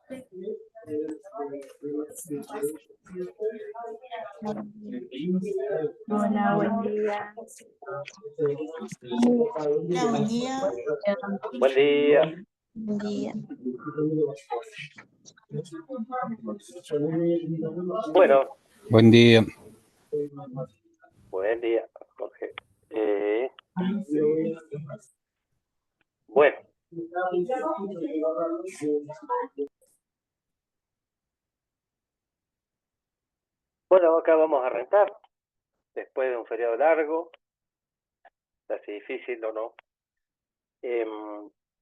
Hola, buen día. Hola, buen día. Buen día. Buen día. Bueno, Buen día. buen día, Jorge. Bueno, acá vamos a arrancar después de un feriado largo, así difícil o no.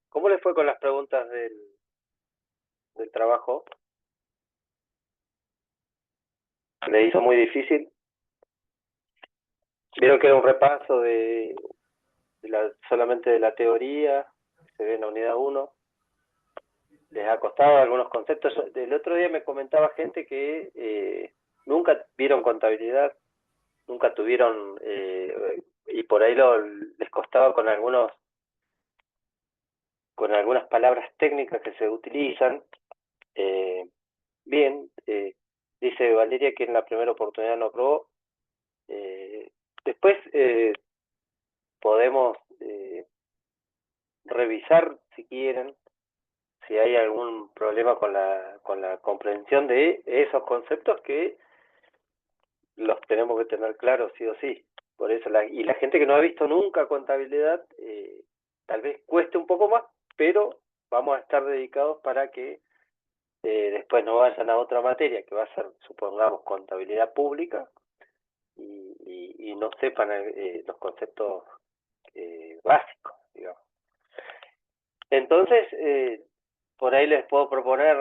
¿Cómo les fue con las preguntas del trabajo? ¿Le hizo muy difícil? Vieron que era un repaso solamente de la teoría, se ve en la unidad 1. ¿Les ha costado algunos conceptos? El otro día me comentaba gente que nunca vieron contabilidad, nunca tuvieron, y por ahí les costaba con algunas palabras técnicas que se utilizan. Bien, dice Valeria que en la primera oportunidad no aprobó. Después podemos revisar, si quieren, si hay algún problema con la comprensión de esos conceptos que los tenemos que tener claros sí o sí. Por eso, la gente que no ha visto nunca contabilidad, tal vez cueste un poco más, pero vamos a estar dedicados para que después no vayan a otra materia, que va a ser, supongamos, contabilidad pública, y no sepan los conceptos básicos, digamos. Entonces, por ahí les puedo proponer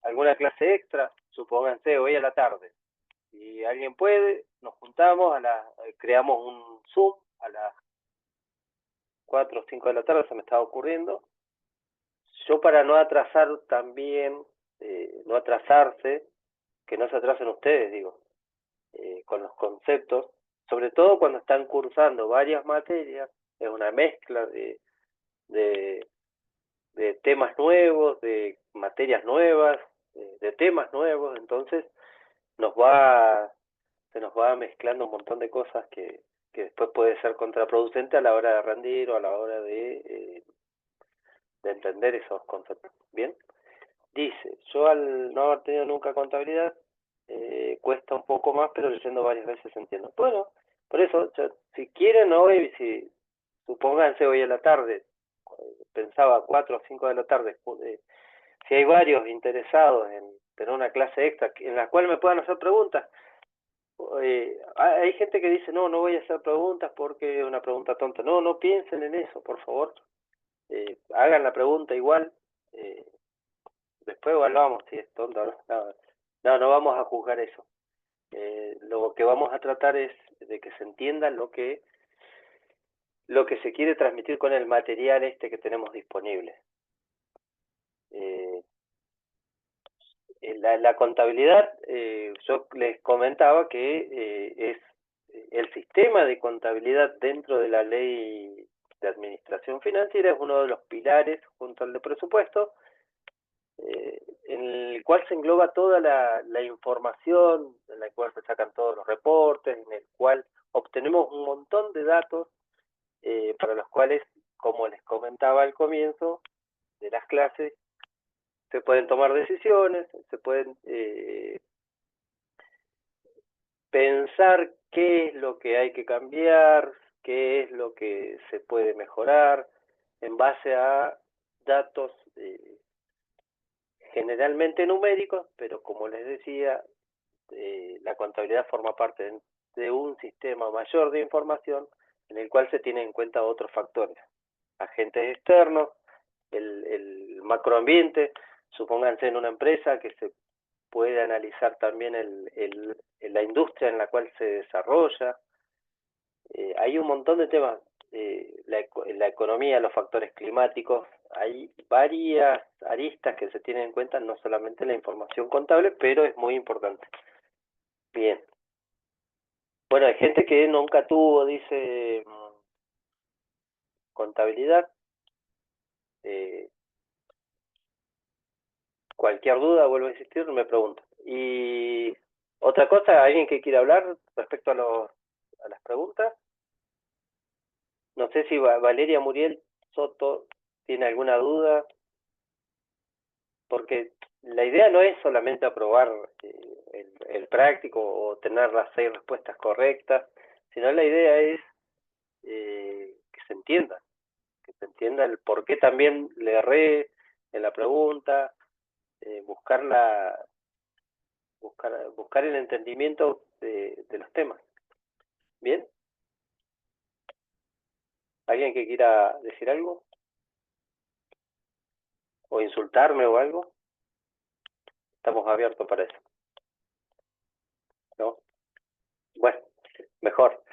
alguna clase extra, supónganse hoy a la tarde. Si alguien puede, nos juntamos, creamos un Zoom a las 4 o 5 de la tarde, se me estaba ocurriendo. Yo, para no atrasar también, no atrasarse, que no se atrasen ustedes, digo, con los conceptos, sobre todo cuando están cursando varias materias, es una mezcla de temas nuevos, de materias nuevas, de temas nuevos, entonces se nos va mezclando un montón de cosas que después puede ser contraproducente a la hora de rendir o a la hora de entender esos conceptos. Bien, dice, yo al no haber tenido nunca contabilidad, cuesta un poco más, pero leyendo varias veces entiendo. Bueno, por eso, si quieren hoy, supónganse hoy a la tarde, pensaba 4 o 5 de la tarde, si hay varios interesados en tener una clase extra en la cual me puedan hacer preguntas. Hay gente que dice, no voy a hacer preguntas porque es una pregunta tonta. No piensen en eso, por favor. Hagan la pregunta igual. Después evaluamos si es tonta o no. No vamos a juzgar eso. Lo que vamos a tratar es de que se entienda lo que se quiere transmitir con el material que tenemos disponible. La contabilidad, yo les comentaba que es el sistema de contabilidad dentro de la ley de administración financiera, es uno de los pilares junto al de presupuesto, en el cual se engloba toda la información, en la cual se sacan todos los reportes, en el cual obtenemos un montón de datos para los cuales, como les comentaba al comienzo de las clases, se pueden tomar decisiones, se pueden pensar qué es lo que hay que cambiar, qué es lo que se puede mejorar en base a datos generalmente numéricos, pero como les decía, la contabilidad forma parte de un sistema mayor de información en el cual se tienen en cuenta otros factores, agentes externos, el macroambiente. Supónganse en una empresa que se puede analizar también la industria en la cual se desarrolla. Hay un montón de temas, la economía, los factores climáticos, hay varias aristas que se tienen en cuenta, no solamente la información contable, pero es muy importante. Bien. Bueno, hay gente que nunca tuvo, dice, contabilidad. Cualquier duda, vuelvo a insistir, me pregunto. Y otra cosa, ¿alguien que quiera hablar respecto a las preguntas? No sé si Valeria Muriel Soto tiene alguna duda, porque la idea no es solamente aprobar el práctico o tener las 6 respuestas correctas, sino la idea es que se entienda el por qué también le erré en la pregunta, buscar buscar el entendimiento de los temas. ¿Bien? ¿Alguien que quiera decir algo? ¿O insultarme o algo? Estamos abiertos para eso. ¿No? Bueno, mejor.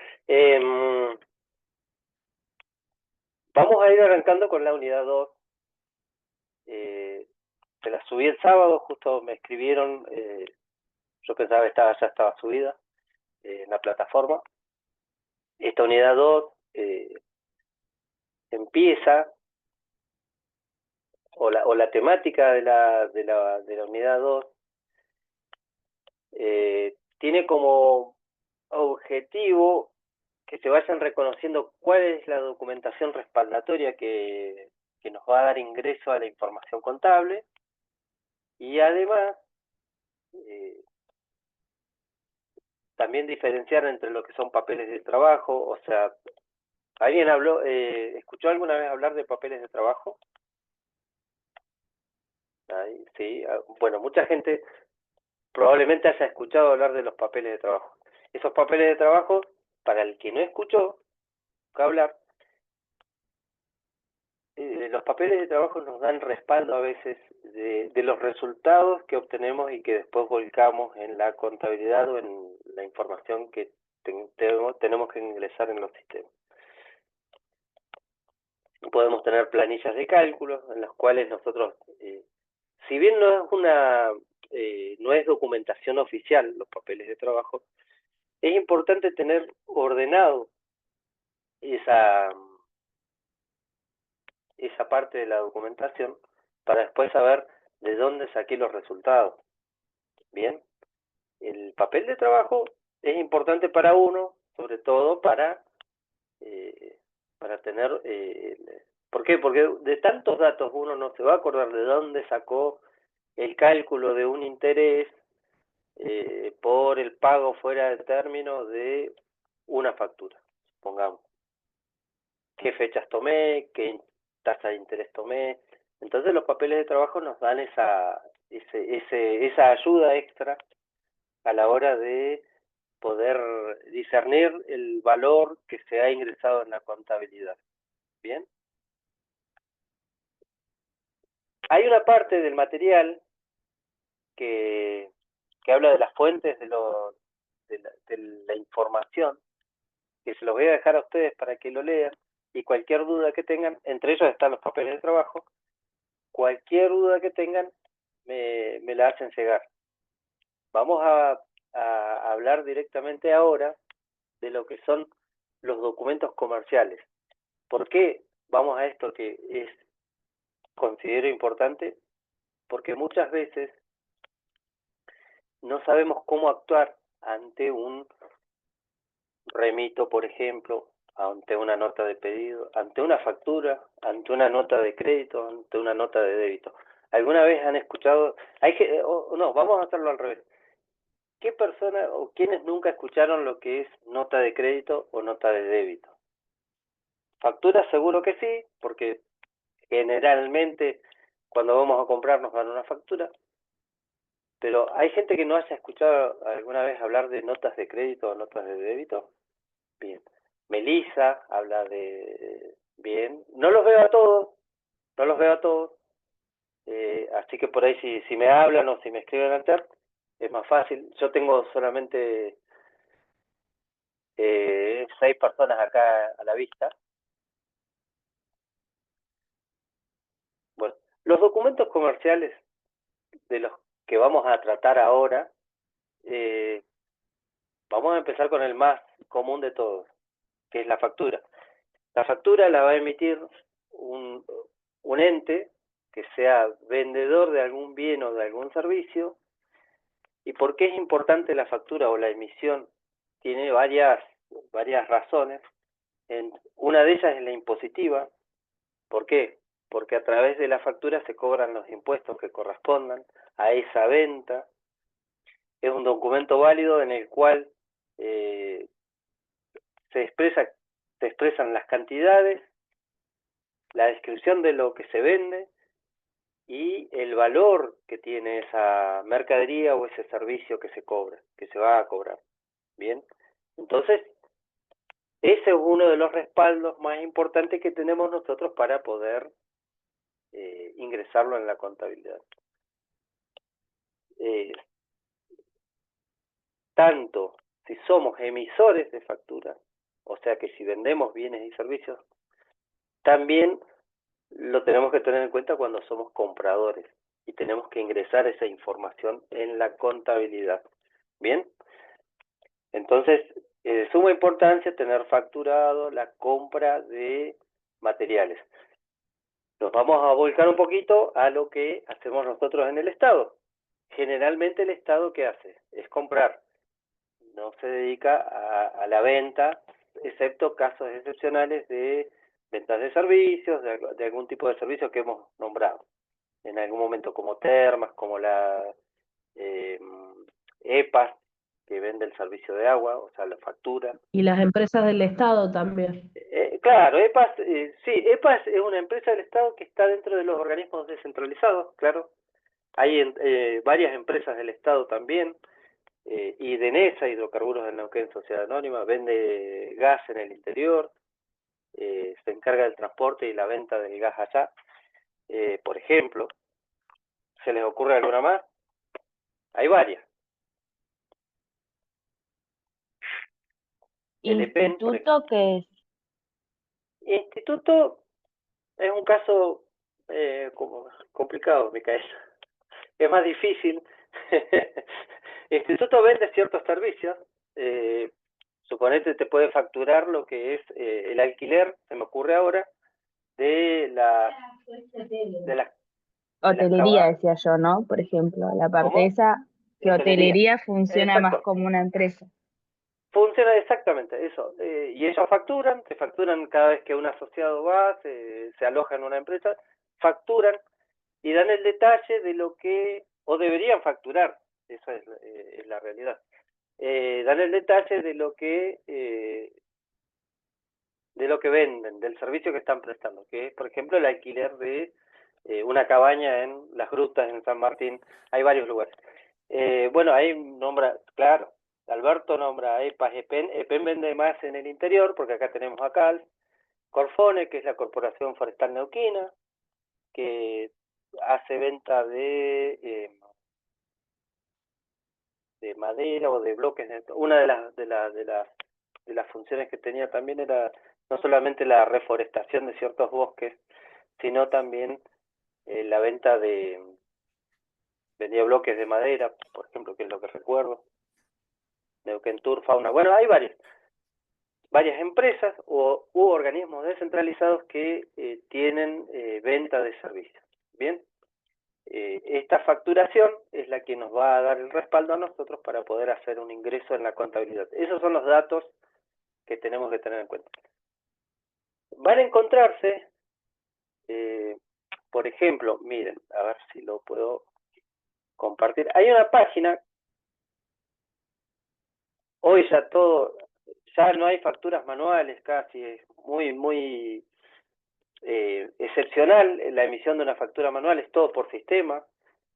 Vamos a ir arrancando con la unidad 2. Se la subí el sábado, justo me escribieron, yo pensaba que ya estaba subida en la plataforma. Esta unidad 2 empieza, o la temática de la unidad 2 tiene como objetivo que se vayan reconociendo cuál es la documentación respaldatoria que nos va a dar ingreso a la información contable, y además también diferenciar entre lo que son papeles de trabajo. O sea, ¿alguien escuchó alguna vez hablar de papeles de trabajo? Sí, bueno, mucha gente probablemente haya escuchado hablar de los papeles de trabajo. Esos papeles de trabajo, para el que no escuchó hablar, los papeles de trabajo nos dan respaldo a veces de los resultados que obtenemos y que después volcamos en la contabilidad o en la información que tenemos que ingresar en los sistemas. Podemos tener planillas de cálculo en las cuales nosotros, si bien no es documentación oficial los papeles de trabajo, es importante tener ordenado esa parte de la documentación para después saber de dónde saqué los resultados. Bien, el papel de trabajo es importante para uno, sobre todo para tener... ¿Por qué? Porque de tantos datos uno no se va a acordar de dónde sacó el cálculo de un interés por el pago fuera de término de una factura, supongamos. ¿Qué fechas tomé? ¿Qué tasa de interés tomé? Entonces los papeles de trabajo nos dan esa ayuda extra a la hora de poder discernir el valor que se ha ingresado en la contabilidad. ¿Bien? Hay una parte del material que habla de las fuentes de la información, que se los voy a dejar a ustedes para que lo lean, y cualquier duda que tengan, entre ellos están los papeles de trabajo, cualquier duda que tengan me la hacen llegar. Vamos a hablar directamente ahora de lo que son los documentos comerciales. ¿Por qué vamos a esto que considero importante? Porque muchas veces no sabemos cómo actuar ante un remito, por ejemplo, ante una nota de pedido, ante una factura, ante una nota de crédito, ante una nota de débito. ¿Alguna vez han escuchado? No, vamos a hacerlo al revés. ¿Qué persona o quiénes nunca escucharon lo que es nota de crédito o nota de débito? Factura seguro que sí, porque generalmente cuando vamos a comprar nos dan una factura. Pero ¿hay gente que no haya escuchado alguna vez hablar de notas de crédito o notas de débito? Bien. Melissa habla de... Bien. No los veo a todos, así que por ahí si me hablan o si me escriben al chat, es más fácil. Yo tengo solamente 6 personas acá a la vista. Bueno, los documentos comerciales de los que vamos a tratar ahora, vamos a empezar con el más común de todos, que es la factura. La factura la va a emitir un ente que sea vendedor de algún bien o de algún servicio. ¿Y por qué es importante la factura o la emisión? Tiene varias razones. Una de ellas es la impositiva. ¿Por qué? Porque a través de la factura se cobran los impuestos que correspondan a esa venta. Es un documento válido en el cual se expresan las cantidades, la descripción de lo que se vende y el valor que tiene esa mercadería o ese servicio que se cobra, que se va a cobrar. Bien, entonces ese es uno de los respaldos más importantes que tenemos nosotros para poder ingresarlo en la contabilidad. Tanto si somos emisores de factura, o sea que si vendemos bienes y servicios, también lo tenemos que tener en cuenta cuando somos compradores y tenemos que ingresar esa información en la contabilidad. Bien, entonces es de suma importancia tener facturado la compra de materiales. Nos vamos a volcar un poquito a lo que hacemos nosotros en el Estado. Generalmente el Estado, ¿qué hace? Es comprar. No se dedica a la venta, excepto casos excepcionales de ventas de servicios, de algún tipo de servicio que hemos nombrado en algún momento, como termas, como la EPAS, que vende el servicio de agua, o sea, la factura. Y las empresas del Estado también. Claro, EPAS, sí, EPAS es una empresa del Estado que está dentro de los organismos descentralizados, claro. Hay varias empresas del Estado también, y DENESA, Hidrocarburos del Neuquén, Sociedad Anónima, vende gas en el interior, se encarga del transporte y la venta del gas allá, por ejemplo. ¿Se les ocurre alguna más? Hay varias. El EPEN, ¿Instituto qué es? Instituto es un caso como complicado, Micaela. Es más difícil. Instituto vende ciertos servicios. Suponete te puede facturar lo que es el alquiler, se me ocurre ahora, de las Hotelería, decía yo, ¿no? Por ejemplo, la parte ¿Cómo? esa, que hotelería funciona más Exacto. como una empresa. Funciona exactamente eso. Y ellos facturan, te facturan cada vez que un asociado va, se aloja en una empresa, facturan y dan el detalle de lo que, o deberían facturar, esa es la realidad. Dan el detalle de lo que venden, del servicio que están prestando, que es, por ejemplo, el alquiler de una cabaña en Las Grutas, en San Martín. Hay varios lugares. Bueno, ahí nombra, claro, Alberto nombra a EPAS, EPEN. EPEN vende más en el interior, porque acá tenemos a CAL, Corfone, que es la Corporación Forestal Neuquina, que hace venta de madera o de bloques. Una de las funciones que tenía también era no solamente la reforestación de ciertos bosques, sino también la venta vendía bloques de madera, por ejemplo, que es lo que recuerdo. Neuquén Tour, Fauna. Bueno, hay varias empresas u organismos descentralizados que tienen venta de servicios. Bien, esta facturación es la que nos va a dar el respaldo a nosotros para poder hacer un ingreso en la contabilidad. Esos son los datos que tenemos que tener en cuenta. Van a encontrarse, por ejemplo, miren, a ver si lo puedo compartir. Hay una página, hoy ya no hay facturas manuales casi, es muy excepcional la emisión de una factura manual, es todo por sistema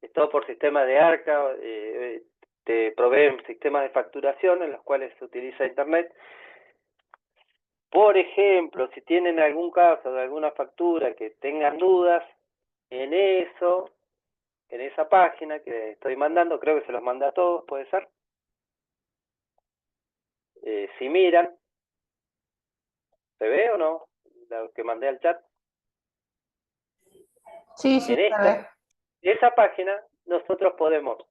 de ARCA, te proveen sistemas de facturación en los cuales se utiliza Internet. Por ejemplo, si tienen algún caso de alguna factura que tengan dudas, en esa página que estoy mandando, creo que se los manda a todos, puede ser. Si miran, ¿se ve o no? Lo que mandé al chat. Sí, sí, En esa página nosotros podemos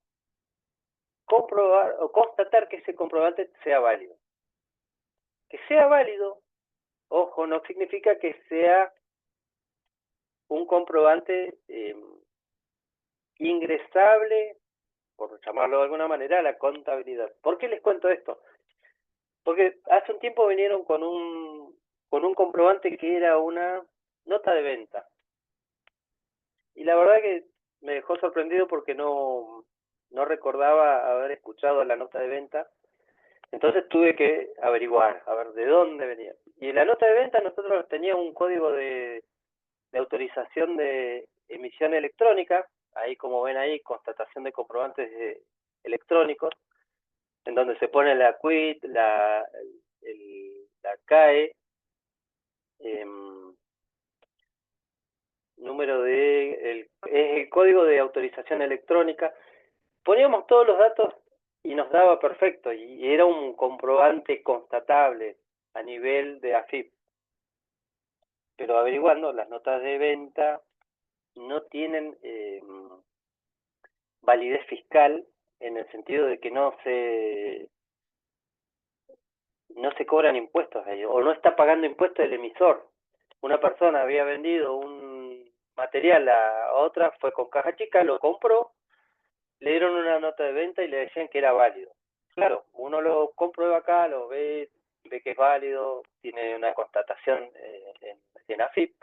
comprobar o constatar que ese comprobante sea válido. Que sea válido, ojo, no significa que sea un comprobante ingresable, por llamarlo de alguna manera, a la contabilidad. ¿Por qué les cuento esto? Porque hace un tiempo vinieron con un comprobante que era una nota de venta. Y la verdad que me dejó sorprendido porque no recordaba haber escuchado la nota de venta. Entonces tuve que averiguar, a ver de dónde venía. Y en la nota de venta nosotros teníamos un código de autorización de emisión electrónica, ahí como ven ahí, constatación de comprobantes electrónicos, en donde se pone la quit, la CAE, número es el código de autorización electrónica. Poníamos todos los datos y nos daba perfecto, y era un comprobante constatable a nivel de AFIP. Pero averiguando, las notas de venta no tienen validez fiscal, en el sentido de que no se cobran impuestos a ellos, o no está pagando impuestos el emisor. Una persona había vendido un material a otra, fue con caja chica, lo compró, le dieron una nota de venta y le decían que era válido. Claro, uno lo comprueba acá, lo ve que es válido, tiene una constatación en AFIP,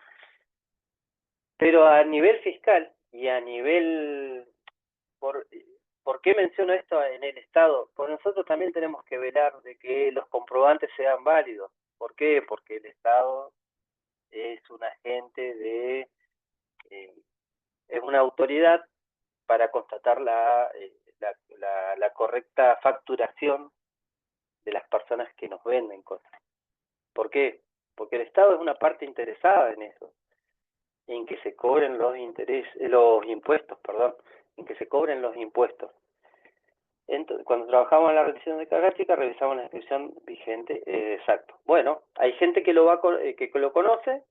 pero a nivel fiscal y a nivel... ¿Por qué menciono esto en el Estado? Porque nosotros también tenemos que velar de que los comprobantes sean válidos. ¿Por qué? Porque el Estado es un agente es una autoridad para constatar la correcta facturación de las personas que nos venden cosas. ¿Por qué? Porque el Estado es una parte interesada en eso, en que se cobren los impuestos, en que se cobren los impuestos. Entonces, cuando trabajamos en la rendición de carga chica, revisamos la inscripción vigente, exacto. Bueno, hay gente que que lo conoce,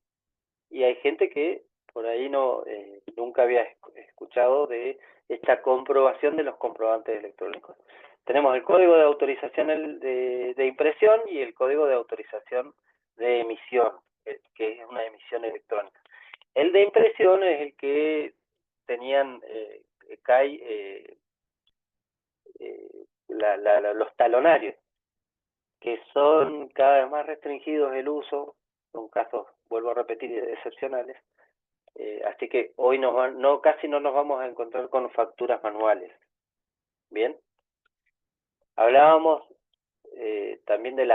y hay gente que por ahí nunca había escuchado de esta comprobación de los comprobantes electrónicos. Tenemos el código de autorización de impresión y el código de autorización de emisión, que es una emisión electrónica. El de impresión es el que tenían CAI, los talonarios, que son cada vez más restringidos el uso, son casos, vuelvo a repetir, excepcionales. Así que hoy casi no nos vamos a encontrar con facturas manuales. Bien. Hablábamos también de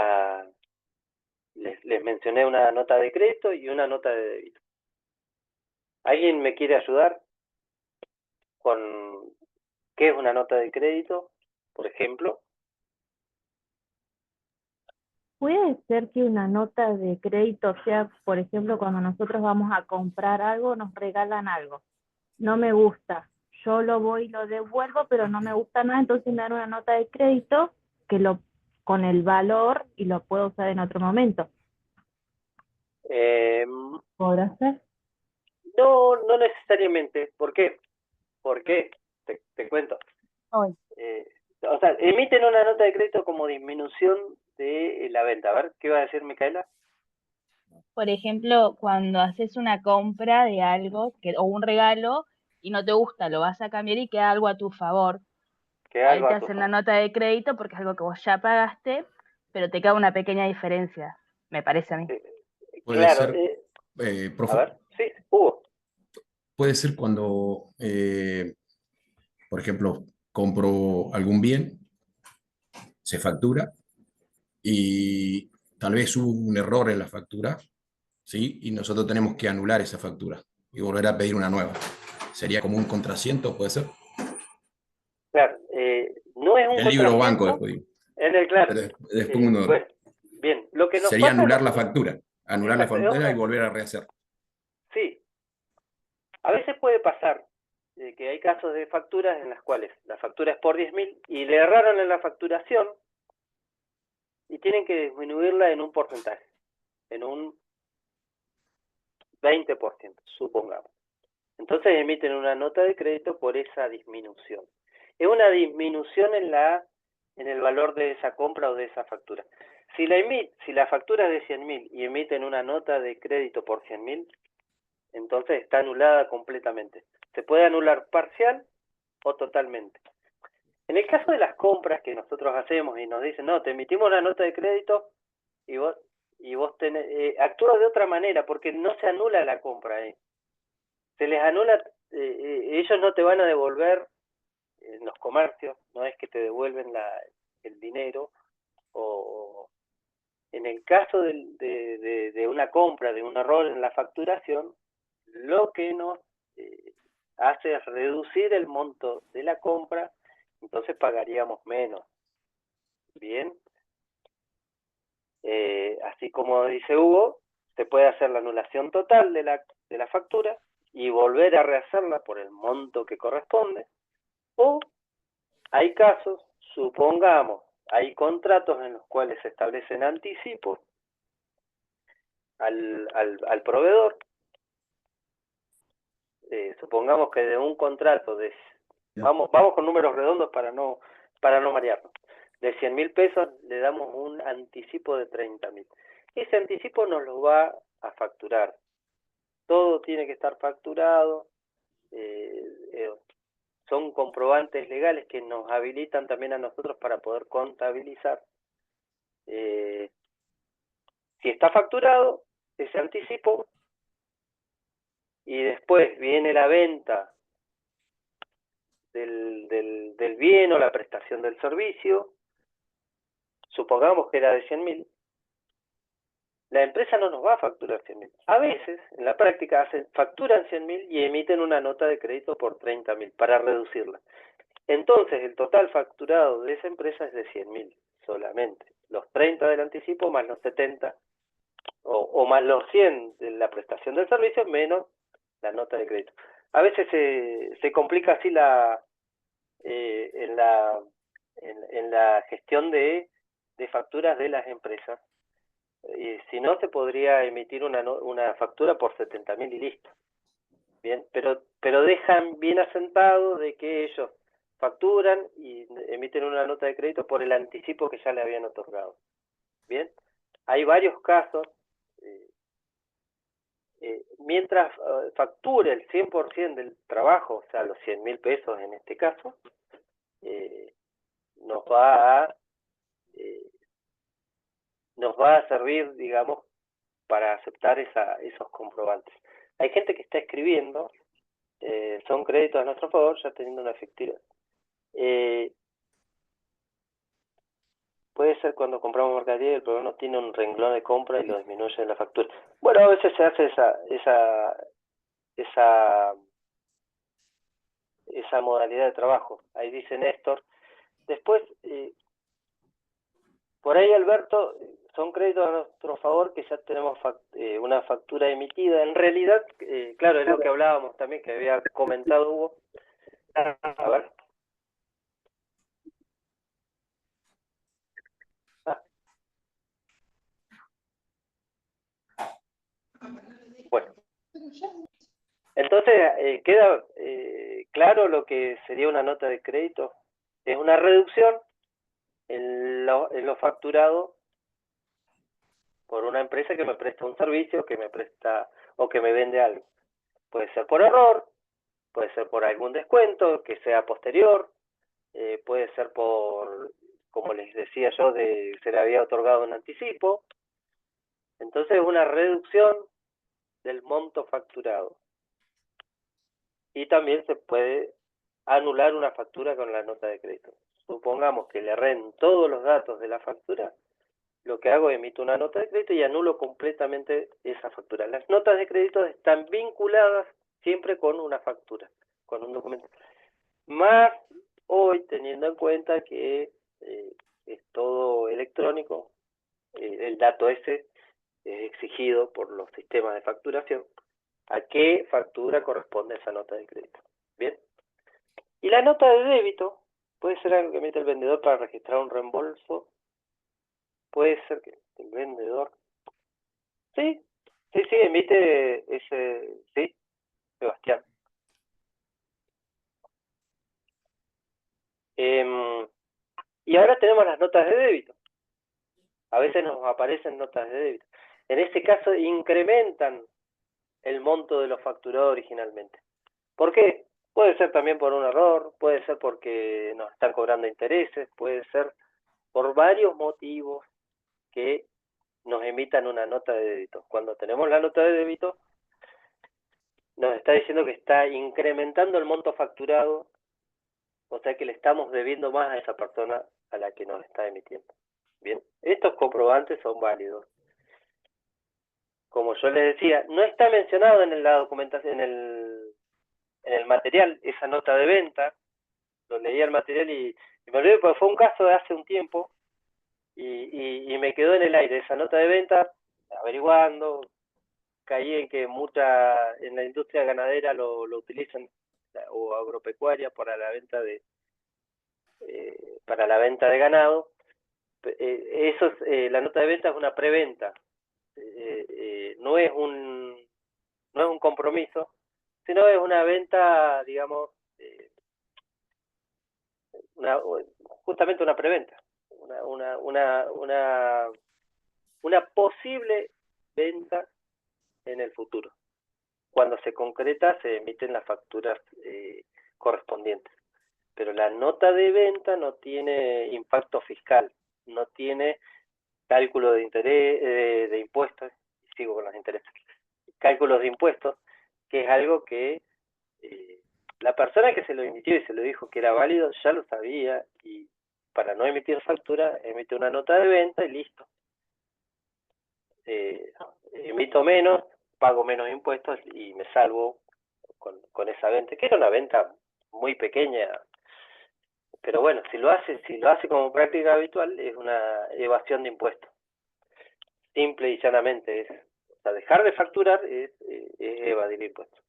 les mencioné una nota de crédito y una nota de débito. ¿Alguien me quiere ayudar con qué es una nota de crédito, por ejemplo? Puede ser que una nota de crédito sea, por ejemplo, cuando nosotros vamos a comprar algo, nos regalan algo. No me gusta. Yo lo voy y lo devuelvo, pero no me gusta nada, entonces me dan una nota de crédito con el valor y lo puedo usar en otro momento. ¿Podrá ser? No necesariamente. ¿Por qué? Porque te cuento. Hoy. O sea, emiten una nota de crédito como disminución de la venta. A ver, ¿qué va a decir Micaela? Por ejemplo, cuando haces una compra de algo o un regalo y no te gusta, lo vas a cambiar y queda algo a tu favor. Ahí te hacen una nota de crédito porque es algo que vos ya pagaste, pero te queda una pequeña diferencia, me parece a mí. Puede Claro. ser, profe, A ver, sí, Hugo. puede ser cuando, por ejemplo, compro algún bien, se factura y tal vez hubo un error en la factura, ¿sí? Y nosotros tenemos que anular esa factura y volver a pedir una nueva. ¿Sería como un contrasiento, puede ser? Claro, no es un El libro banco contratiempo. después digo. En el claro. Pero después uno, Bueno, bien, lo que nos sería pasa anular la factura. Anular la exacto, factura y volver a rehacer. sí. A veces puede pasar que hay casos de facturas en las cuales la factura es por 10.000 y le erraron en la facturación y tienen que disminuirla en un porcentaje, en un 20%, supongamos. Entonces emiten una nota de crédito por esa disminución. Es una disminución en el valor de esa compra o de esa factura. Si la factura es de 100.000 y emiten una nota de crédito por 100.000, Entonces está anulada completamente. Se puede anular parcial o totalmente. En el caso de las compras que nosotros hacemos y nos dicen, no, te emitimos una nota de crédito y vos actúa de otra manera porque no se anula la compra. Se les anula, ellos no te van a devolver en los comercios, no es que te devuelven el dinero, o en el caso de una compra, de un error en la facturación, lo que nos hace es reducir el monto de la compra, entonces pagaríamos menos. Bien, así como dice Hugo, se puede hacer la anulación total de la factura y volver a rehacerla por el monto que corresponde, o hay casos, supongamos, hay contratos en los cuales se establecen anticipos al proveedor. Supongamos que de un contrato vamos con números redondos para no marearnos, de 100.000 pesos le damos un anticipo de 30.000. Ese anticipo nos lo va a facturar. Todo tiene que estar facturado. Son comprobantes legales que nos habilitan también a nosotros para poder contabilizar. Si está facturado ese anticipo y después viene la venta del bien o la prestación del servicio, supongamos que era de 100.000, la empresa no nos va a facturar 100.000. A veces, en la práctica, facturan 100.000 y emiten una nota de crédito por 30.000 para reducirla. Entonces, el total facturado de esa empresa es de 100.000 solamente. Los 30 del anticipo más los 70, o más los 100 de la prestación del servicio, menos la nota de crédito. A veces se complica así en la gestión de facturas de las empresas. Si no, se podría emitir una factura por 70.000 y listo. Bien, pero dejan bien asentado de que ellos facturan y emiten una nota de crédito por el anticipo que ya le habían otorgado. Bien, hay varios casos. Mientras facture el 100% del trabajo, o sea, los 100.000 pesos en este caso, nos va a servir, digamos, para aceptar esos comprobantes. Hay gente que está escribiendo, son créditos a nuestro favor, ya teniendo una efectividad. Puede ser cuando compramos mercadería y el proveedor no tiene un renglón de compra y lo disminuye en la factura. Bueno, a veces se hace esa modalidad de trabajo. Ahí dice Néstor. Después, por ahí, Alberto, son créditos a nuestro favor que ya tenemos una factura emitida. En realidad, claro, es lo que hablábamos también, que había comentado Hugo. A ver. Bueno. Entonces, queda claro lo que sería una nota de crédito. Es una reducción en lo facturado por una empresa que me presta un servicio, que me presta o que me vende algo. Puede ser por error, puede ser por algún descuento que sea posterior, puede ser por, como les decía yo, se le había otorgado un anticipo. Entonces es una reducción del monto facturado. Y también se puede anular una factura con la nota de crédito. Supongamos que le erren todos los datos de la factura, lo que hago es emito una nota de crédito y anulo completamente esa factura. Las notas de crédito están vinculadas siempre con una factura, con un documento. Más hoy, teniendo en cuenta que es todo electrónico, el dato ese es exigido por los sistemas de facturación, a qué factura corresponde esa nota de crédito. Bien. Y la nota de débito puede ser algo que emite el vendedor para registrar un reembolso. Puede ser que el vendedor... Sí, emite ese... Sí, Sebastián. Y ahora tenemos las notas de débito. A veces nos aparecen notas de débito. En este caso incrementan el monto de lo facturado originalmente. ¿Por qué? Puede ser también por un error, puede ser porque nos están cobrando intereses, puede ser por varios motivos que nos emitan una nota de débito. Cuando tenemos la nota de débito, nos está diciendo que está incrementando el monto facturado, o sea que le estamos debiendo más a esa persona a la que nos está emitiendo. Bien, estos comprobantes son válidos. Como yo les decía, no está mencionado en la documentación, en el material, esa nota de venta. Lo leía el material y me olvidé porque fue un caso de hace un tiempo y me quedó en el aire esa nota de venta, averiguando, caí en que en la industria ganadera lo utilizan, o agropecuaria, para la venta de ganado. La nota de venta es una preventa, no es un compromiso, sino es una venta, digamos, justamente una preventa, una posible venta en el futuro. Cuando se concreta, se emiten las facturas correspondientes. Pero la nota de venta no tiene impacto fiscal, no tiene cálculo de interés, de impuestos, sigo con los intereses, cálculos de impuestos, que es algo que la persona que se lo emitió y se lo dijo que era válido ya lo sabía, y para no emitir factura, emite una nota de venta y listo. Emito menos, pago menos impuestos y me salvo con esa venta, que era una venta muy pequeña, pero bueno, si lo hace como práctica habitual, es una evasión de impuestos. Simple y llanamente o sea, dejar de facturar es evadir impuestos.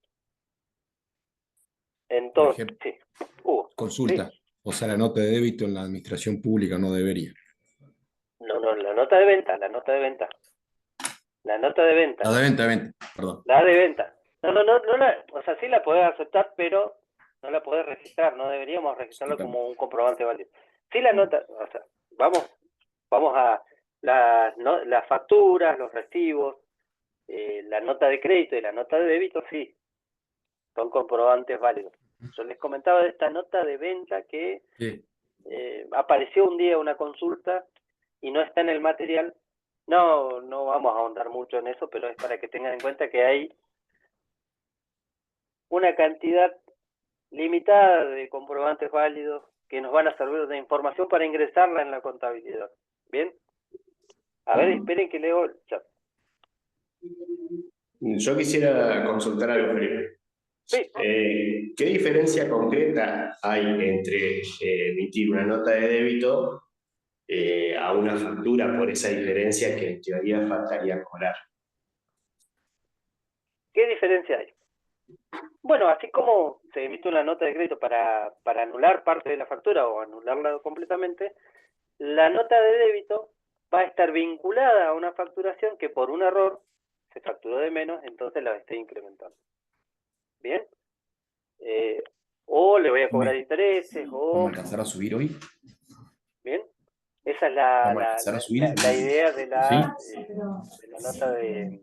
Entonces, Por ejemplo, sí. consulta. Sí. O sea, la nota de débito en la administración pública no debería. No, la nota de venta. La nota de venta. La de venta, perdón. La de venta. O sea, sí la podés aceptar, pero no la podés registrar. No deberíamos registrarlo como un comprobante válido. Sí la nota, o sea, vamos a las facturas, los recibos, la nota de crédito y la nota de débito, sí, son comprobantes válidos. Yo les comentaba de esta nota de venta que Sí. apareció un día una consulta y no está en el material. No vamos a ahondar mucho en eso, pero es para que tengan en cuenta que hay una cantidad limitada de comprobantes válidos que nos van a servir de información para ingresarla en la contabilidad. ¿Bien? A ver, esperen que leo el chat. Yo quisiera consultar algo primero. Sí. ¿Qué diferencia concreta hay entre emitir una nota de débito a una factura por esa diferencia que en teoría faltaría cobrar? ¿Qué diferencia hay? Bueno, así como se emite una nota de crédito para anular parte de la factura o anularla completamente, la nota de débito va a estar vinculada a una facturación que por un error se facturó de menos, entonces la estoy incrementando. ¿Bien? O le voy a cobrar intereses, ¿Vamos a alcanzar a subir hoy? ¿bien? Esa es ¿Vamos a alcanzar a subir? la idea de la nota de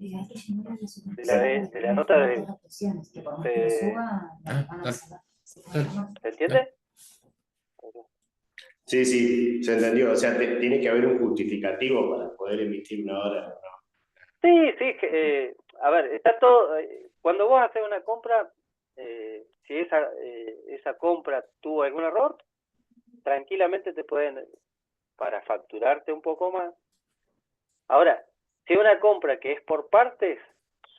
la nota de ¿se entiende? Sí, se entendió. O sea, tiene que haber un justificativo para poder emitir una hora, ¿no? Sí, a ver, está todo, cuando vos haces una compra, si esa compra tuvo algún error, tranquilamente te pueden, para facturarte un poco más. Ahora, si una compra que es por partes,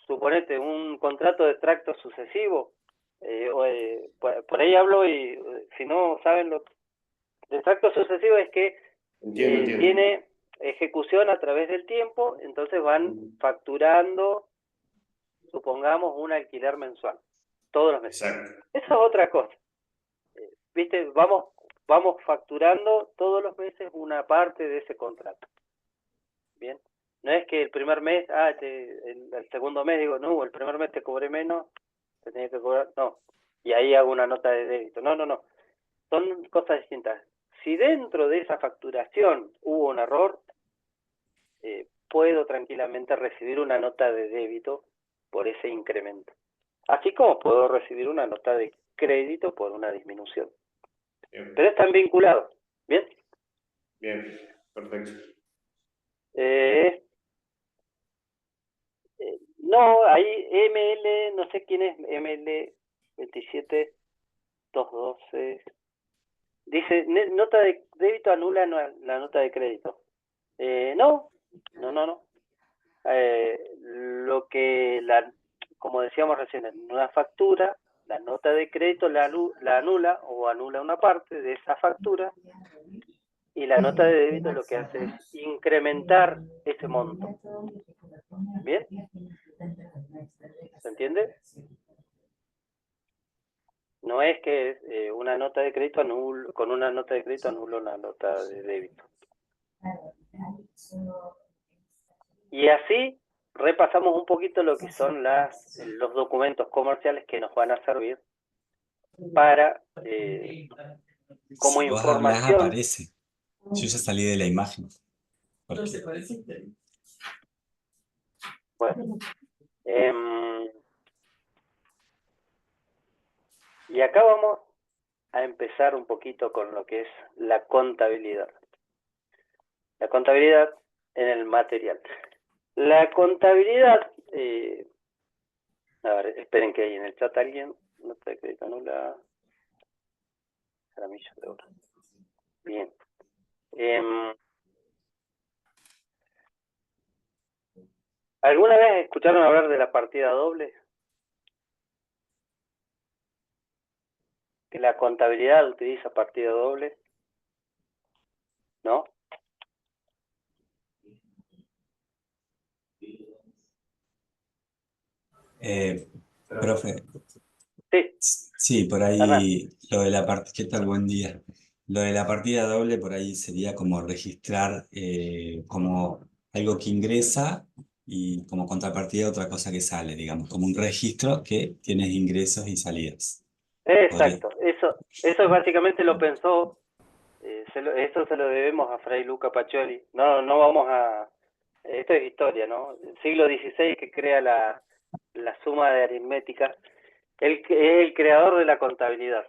suponete un contrato de tracto sucesivo, por ahí hablo y si no saben lo de tracto sucesivo es que Entiendo. tiene ejecución a través del tiempo, entonces van facturando, supongamos, un alquiler mensual, todos los meses. Exacto. Eso es otra cosa. ¿Viste? Vamos facturando todos los meses una parte de ese contrato. Bien. No es que el primer mes, el segundo mes digo, no, el primer mes te cobré menos, te tenía que cobrar, no. Y ahí hago una nota de débito. No. Son cosas distintas. Si dentro de esa facturación hubo un error, puedo tranquilamente recibir una nota de débito por ese incremento. Así como puedo recibir una nota de crédito por una disminución. Bien, Pero están vinculados. ¿Bien? bien, perfecto. No, ahí ML, no sé quién es ML 27212. Dice, nota de débito anula la nota de crédito. No. Lo que, como decíamos recién, en una factura, la nota de crédito la anula o anula una parte de esa factura, y la nota de débito lo que hace es incrementar ese monto. ¿Bien? ¿Se entiende? No es que una nota de crédito con una nota de crédito anula una nota de débito. Y así repasamos un poquito lo que son los documentos comerciales que nos van a servir para como Si vos hablás, información. aparece. Yo ya salí de la imagen. Porque Bueno, y acá vamos a empezar un poquito con lo que es la contabilidad. La contabilidad en el material. La contabilidad, a ver, esperen que hay en el chat alguien, nota de crédito anula, Jaramillo de oro. Bien. ¿Alguna vez escucharon hablar de la partida doble? Que la contabilidad utiliza partida doble, ¿no? profe, Sí, sí, por Hernán. ahí lo de la partida, ¿qué tal? Buen día. Lo de la partida doble por ahí sería como registrar como algo que ingresa y como contrapartida otra cosa que sale, digamos, como un registro que tienes ingresos y salidas. Podría. Exacto, eso básicamente lo pensó, esto se lo debemos a Fray Luca Pacioli. No vamos esto es historia, ¿no? El siglo XVI que crea la suma de aritmética, él es el creador de la contabilidad.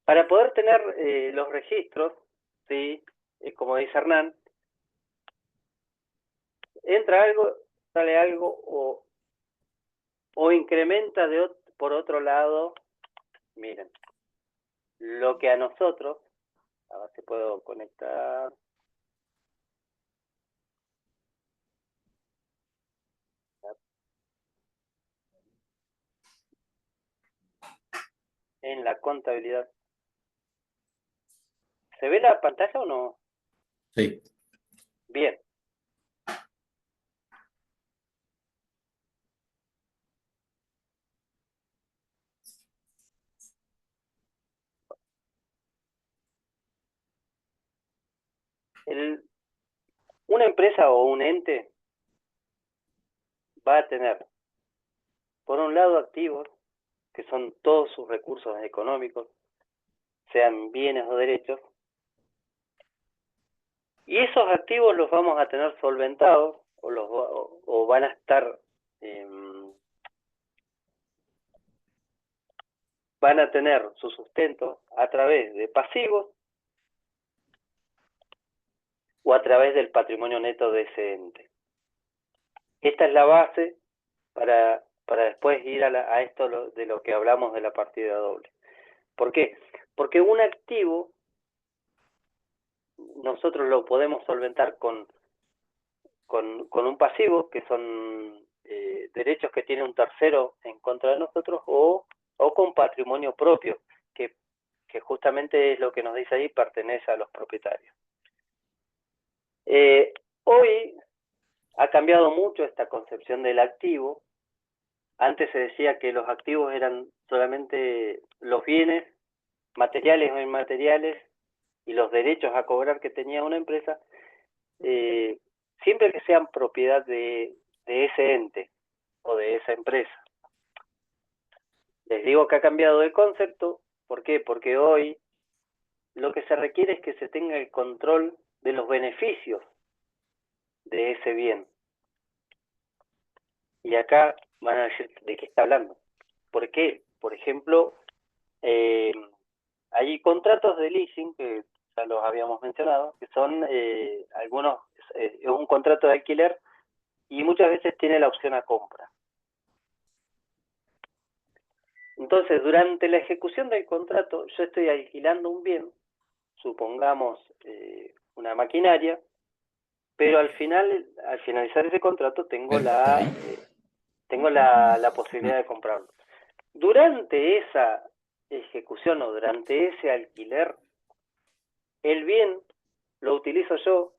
Para poder tener los registros, ¿sí? Como dice Hernán, entra algo, sale algo o incrementa por otro lado. Miren, lo que a nosotros, a ver si puedo conectar. En la contabilidad. ¿Se ve la pantalla o no? Sí. Bien. Una empresa o un ente va a tener, por un lado, activos, que son todos sus recursos económicos, sean bienes o derechos, y esos activos los vamos a tener solventados o van a estar, van a tener su sustento a través de pasivos o a través del patrimonio neto de ese ente. Esta es la base para después ir a esto de lo que hablamos de la partida doble. ¿Por qué? Porque un activo nosotros lo podemos solventar con un pasivo, que son derechos que tiene un tercero en contra de nosotros, o con patrimonio propio, que justamente es lo que nos dice ahí, pertenece a los propietarios. Hoy ha cambiado mucho esta concepción del activo. Antes se decía que los activos eran solamente los bienes materiales o inmateriales y los derechos a cobrar que tenía una empresa, siempre que sean propiedad de ese ente o de esa empresa. Les digo que ha cambiado de concepto. ¿Por qué? Porque hoy lo que se requiere es que se tenga el control de los beneficios de ese bien. Y acá van a decir, ¿de qué está hablando? ¿Por qué? Por ejemplo, hay contratos de leasing, que ya los habíamos mencionado, que son algunos, es un contrato de alquiler y muchas veces tiene la opción a compra. Entonces, durante la ejecución del contrato, yo estoy alquilando un bien, supongamos una maquinaria, pero al finalizar ese contrato, tengo la posibilidad de comprarlo. Durante esa ejecución o durante ese alquiler, el bien lo utilizo yo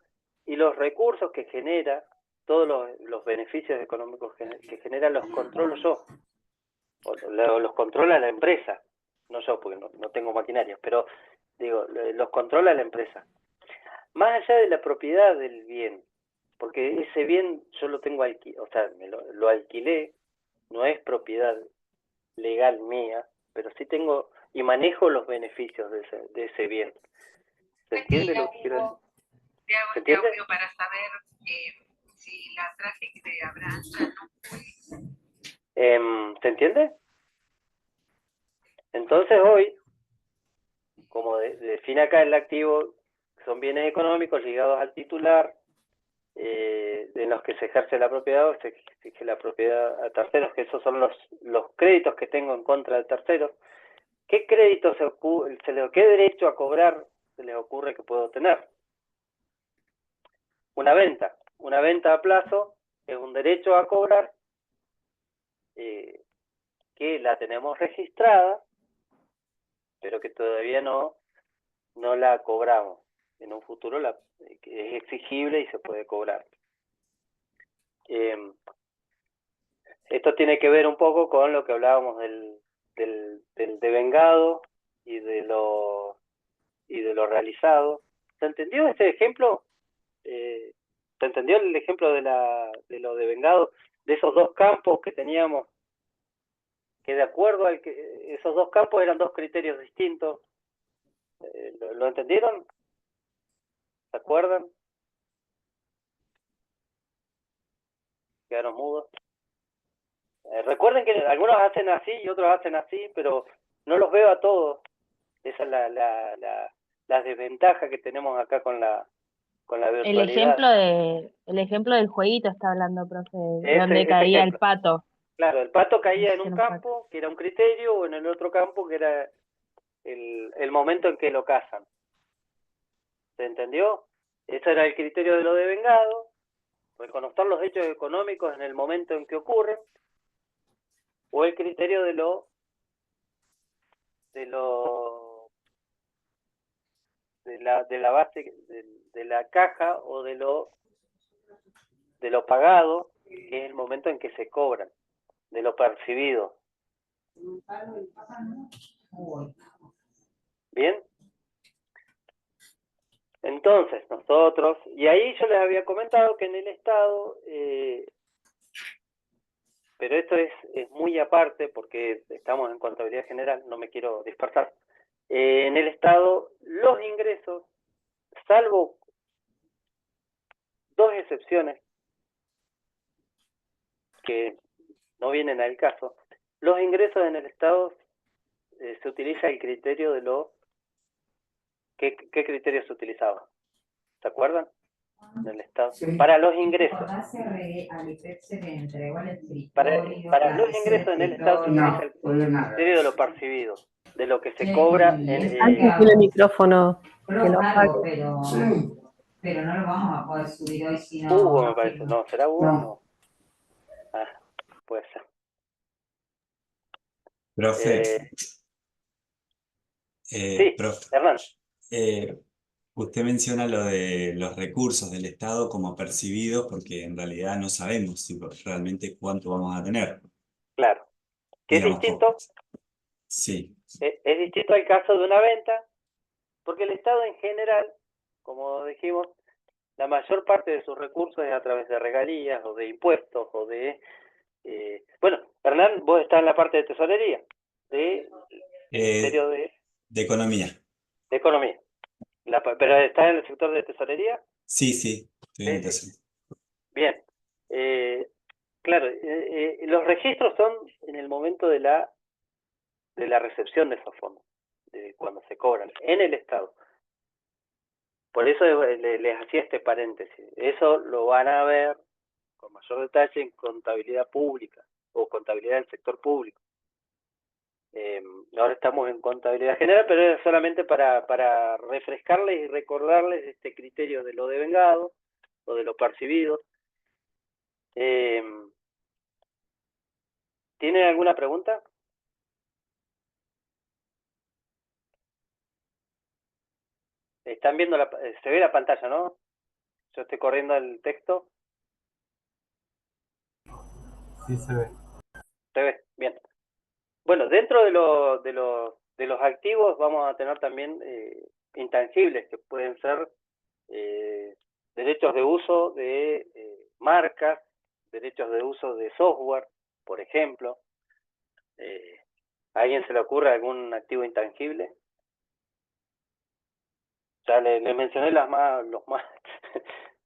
y los recursos que genera, todos los beneficios económicos que genera, los controlo yo. O los controla la empresa, no yo, porque no tengo maquinarias, pero digo, los controla la empresa. Más allá de la propiedad del bien, porque ese bien yo lo tengo o sea, lo alquilé, no es propiedad legal mía, pero sí tengo y manejo los beneficios de ese bien. ¿Se entiende lo que quiero decir? Te hago ¿Se este entiende? audio para saber si la frase que te habrán no fue. ¿Se entiende? Entonces hoy, como define acá el activo, son bienes económicos ligados al titular, en los que se ejerce la propiedad o se exige la propiedad a terceros, que esos son los créditos que tengo en contra de terceros. ¿Qué crédito qué derecho a cobrar se les ocurre que puedo tener? Una venta. Una venta a plazo es un derecho a cobrar que la tenemos registrada, pero que todavía no la cobramos. En un futuro es exigible y se puede cobrar. Esto tiene que ver un poco con lo que hablábamos del devengado y de lo realizado. ¿Se entendió este ejemplo? ¿Se entendió el ejemplo de lo devengado? De esos dos campos que teníamos, que de acuerdo al que esos dos campos eran dos criterios distintos. ¿Lo entendieron? ¿Se acuerdan? Quedaron mudos. Recuerden que algunos hacen así y otros hacen así, pero no los veo a todos. Esa es la desventaja que tenemos acá con la virtualidad. El ejemplo del jueguito está hablando, profe, de Ese donde caía el ejemplo. pato. Claro, el pato caía en un Era un pato. campo, que era un criterio, o en el otro campo, que era el momento en que lo cazan. ¿Se entendió? Ese era el criterio de lo devengado, reconocer los hechos económicos en el momento en que ocurren, o el criterio de la base de la caja, o de lo pagado, que es el momento en que se cobran, de lo percibido. ¿Bien? Entonces, nosotros, y ahí yo les había comentado que en el Estado, pero esto es muy aparte porque estamos en contabilidad general, no me quiero dispersar. En el Estado, los ingresos, salvo dos excepciones que no vienen al caso, los ingresos en el Estado se utiliza el criterio de ¿qué criterio se utilizaba? ¿Se acuerdan? En el Estado. Sí. Para los ingresos. Para los ingresos en el Estado se utiliza el criterio de lo percibido, de lo que se cobra en el micrófono que lo apague. Pero no lo vamos a poder subir hoy si no. Hugo, me parece. No, ¿será Hugo? No. Ah, puede ser. Profe, sí, profe, Hernán. usted menciona lo de los recursos del Estado como percibidos, porque en realidad no sabemos si realmente cuánto vamos a tener. Claro. ¿Qué es distinto? Sí. Es distinto al caso de una venta, porque el Estado en general, como dijimos, la mayor parte de sus recursos es a través de regalías o de impuestos o de... bueno, Hernán, vos estás en la parte de tesorería, de Ministerio de Economía. De Economía. ¿Pero estás en el sector de tesorería? Sí, estoy en Sí. Bien. Claro, los registros son en el momento de la recepción de esos fondos, de cuando se cobran, en el Estado. Por eso les hacía este paréntesis. Eso lo van a ver con mayor detalle en contabilidad pública o contabilidad del sector público. Ahora estamos en contabilidad general, pero es solamente para refrescarles y recordarles este criterio de lo devengado o de lo percibido. ¿Tienen alguna pregunta? Están viendo se ve la pantalla, ¿no? Yo estoy corriendo el texto. Sí se ve. Se ve, bien. Bueno, dentro de los activos vamos a tener también intangibles, que pueden ser derechos de uso de marcas, derechos de uso de software, por ejemplo. ¿A alguien se le ocurre algún activo intangible? Ya le mencioné los más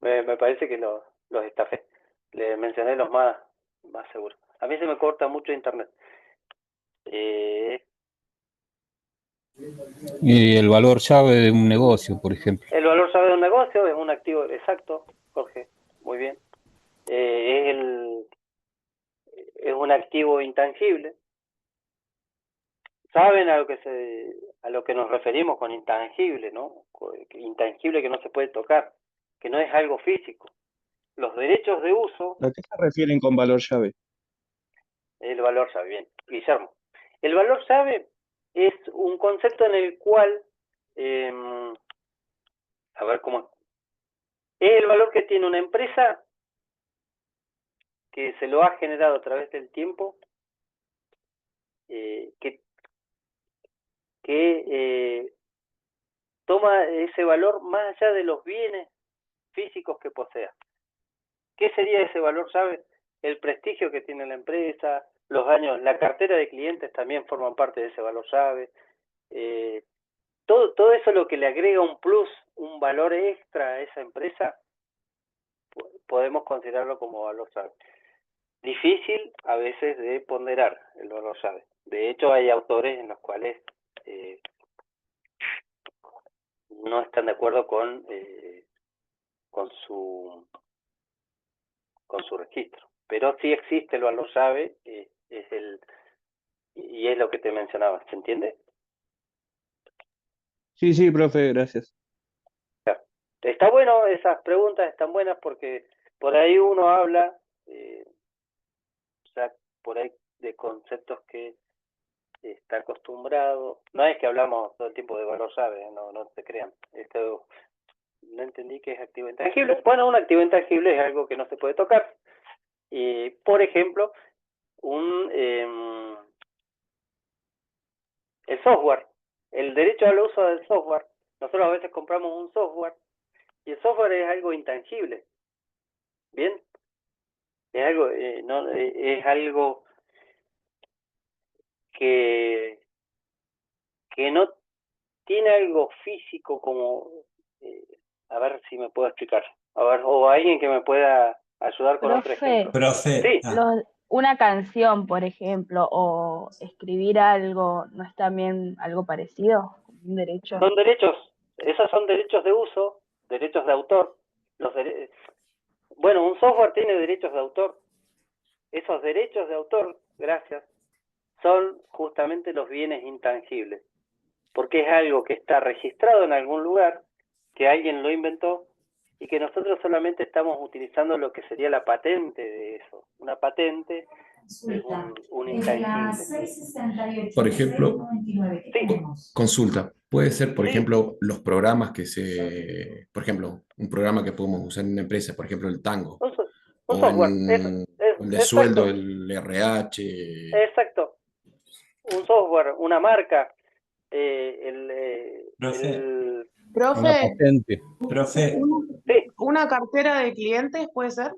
me parece que los estafé. Le mencioné los más seguros. A mí se me corta mucho internet. Y el valor llave de un negocio, por ejemplo. El valor llave de un negocio es un activo, exacto, Jorge, muy bien. Es un activo intangible. ¿Saben a lo que nos referimos con intangible, no? Intangible que no se puede tocar, que no es algo físico. Los derechos de uso. ¿A qué se refieren con valor llave? El valor llave, bien. Guillermo. El valor llave es un concepto en el cual, a ver cómo es el valor que tiene una empresa que se lo ha generado a través del tiempo, que toma ese valor más allá de los bienes físicos que posea. ¿Qué sería ese valor llave? El prestigio que tiene la empresa, los años, la cartera de clientes también forman parte de ese valor llave. Todo eso lo que le agrega un plus, un valor extra a esa empresa, podemos considerarlo como valor llave. Difícil a veces de ponderar el valor llave. De hecho, hay autores en los cuales no están de acuerdo con su registro. Pero sí existe el valor llave, y es lo que te mencionaba. ¿Se entiende? Sí, profe, gracias. Está bueno, esas preguntas están buenas porque por ahí uno habla, ya por ahí de conceptos que está acostumbrado. No es que hablamos todo el tiempo de valor llave, no se crean. Esto no entendí qué es activo intangible. Bueno, un activo intangible es algo que no se puede tocar. Por ejemplo, el software, el derecho al uso del software. Nosotros a veces compramos un software y el software es algo intangible. ¿Bien? Es algo, es algo que no tiene algo físico como, a ver si me puedo explicar. A ver, o alguien que me pueda ayudar con otro ejemplo. Profe. Sí. Una canción, por ejemplo, o escribir algo, ¿no es también algo parecido? Un derecho. Son derechos, esos son derechos de uso, derechos de autor. Bueno, un software tiene derechos de autor. Esos derechos de autor, gracias, son justamente los bienes intangibles. Porque es algo que está registrado en algún lugar, que alguien lo inventó, y que nosotros solamente estamos utilizando lo que sería la patente de eso. Una patente es un intangible. Por ejemplo, consulta. Puede ser, por ejemplo, los programas por ejemplo, un programa que podemos usar en una empresa, por ejemplo, el Tango. Un software. El de sueldo, el RH. Exacto. Un software, una marca. Una patente. Profe. Sí. ¿Una cartera de clientes puede ser?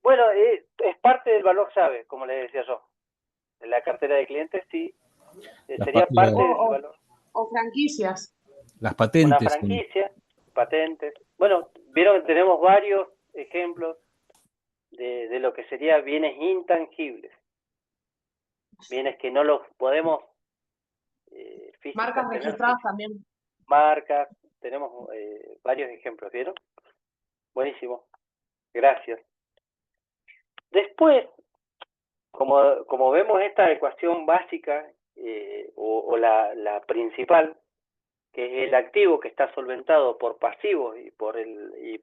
Bueno, es parte del valor llave, como le decía yo. La cartera de clientes sí sería parte de ese valor. O franquicias. Las patentes. Una franquicia, patentes. Bueno, vieron que tenemos varios ejemplos de lo que sería bienes intangibles, bienes que no los podemos físicos Marcas tener, registradas también. marcas, tenemos varios ejemplos, ¿vieron? Buenísimo, gracias. Después, como vemos esta ecuación básica, o la principal, que es el activo que está solventado por pasivos y por el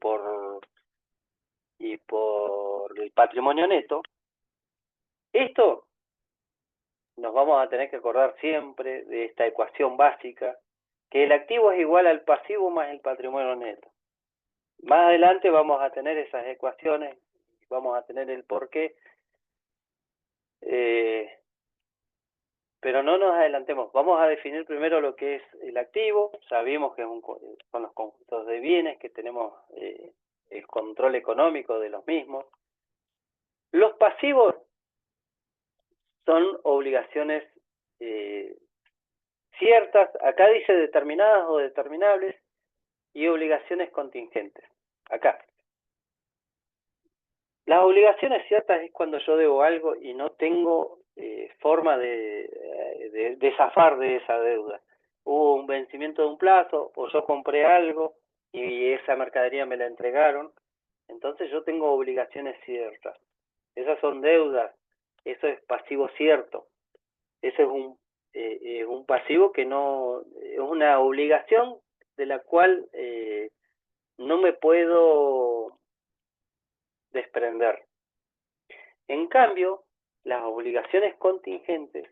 patrimonio neto, esto nos vamos a tener que acordar siempre de esta ecuación básica, que el activo es igual al pasivo más el patrimonio neto. Más adelante vamos a tener esas ecuaciones, vamos a tener el porqué, pero no nos adelantemos. Vamos a definir primero lo que es el activo. Sabemos que son los conjuntos de bienes, que tenemos el control económico de los mismos. Los pasivos son obligaciones ciertas, acá dice determinadas o determinables, y obligaciones contingentes. Acá. Las obligaciones ciertas es cuando yo debo algo y no tengo forma de zafar de esa deuda. Hubo un vencimiento de un plazo, o yo compré algo y esa mercadería me la entregaron, entonces yo tengo obligaciones ciertas. Esas son deudas, eso es pasivo cierto. Eso es un pasivo que no, es una obligación de la cual no me puedo desprender. En cambio, las obligaciones contingentes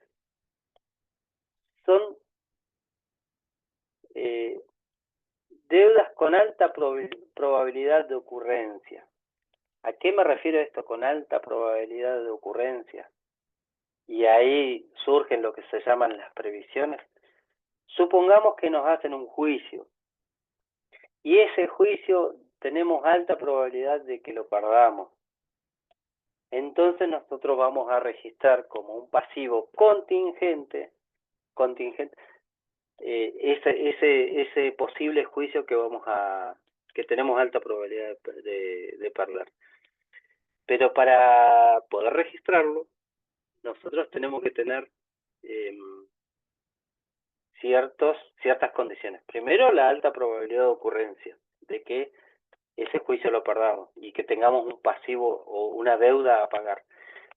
son deudas con alta probabilidad de ocurrencia. ¿A qué me refiero esto con alta probabilidad de ocurrencia? Y ahí surgen lo que se llaman las previsiones. Supongamos que nos hacen un juicio y ese juicio tenemos alta probabilidad de que lo perdamos. Entonces nosotros vamos a registrar como un pasivo contingente ese posible juicio que tenemos alta probabilidad de perder. Pero para poder registrarlo, nosotros tenemos que tener ciertas condiciones. Primero, la alta probabilidad de ocurrencia, de que ese juicio lo perdamos y que tengamos un pasivo o una deuda a pagar.